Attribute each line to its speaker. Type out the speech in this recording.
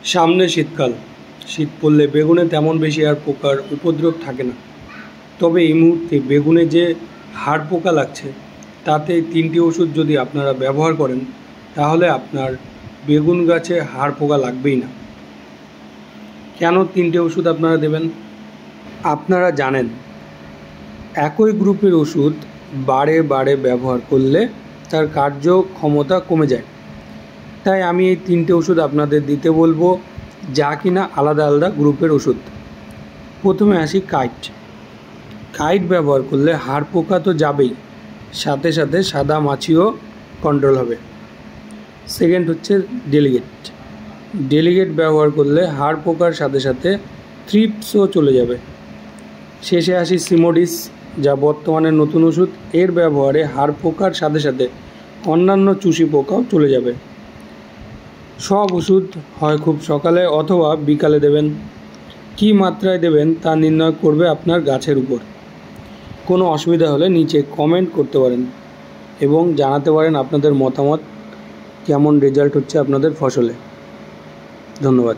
Speaker 1: সামনে শীতকাল। শীত পড়লে বেগুনে তেমন বেশি আর পোকার উপদ্রব থাকে না। তবে এই মুহূর্তে বেগুনে যে হাড় পোকা লাগছে, তাতে 3টি ওষুধ যদি আপনারা ব্যবহার করেন, তাহলে আপনার বেগুন গাছে হাড় পোকা লাগবেই না। কেন 3টে ওষুধ আপনারা দেবেন? আপনারা জানেন একই গ্রুপের ওষুধ বারে বারে ব্যবহার করলে তার কার্যক্ষমতা কমে যায়। তাই আমি এই 3টে ওষুধ আপনাদের দিতে বলবো, যা কিনা আলাদা আলাদা গ্রুপের ওষুধ। প্রথমে আসি কাইট ব্যবহার করলে হাড় পোকা তো যাবেই, সাথে সাথে সাদা মাছিও কন্ট্রোল হবে। সেকেন্ড হচ্ছে ডেলিগেট ব্যবহার করলে হাড় পোকার সাথে সাথে থ্রিপসও চলে যাবে। শেষে আসি সিমোডিস, যা বর্তমানে নতুন ওষুধ। এর ব্যবহারে হাড় পোকার সাথে সাথে অন্যান্য চুষি পোকাও চলে যাবে। সব ওষুধ হয় খুব সকালে অথবা বিকালে দেবেন। কী মাত্রায় দেবেন তা নির্ণয় করবে আপনার গাছের উপর। কোনো অসুবিধা হলে নিচে কমেন্ট করতে পারেন এবং জানাতে পারেন আপনাদের মতামত, কেমন রেজাল্ট হচ্ছে আপনাদের ফসলে। ধন্যবাদ।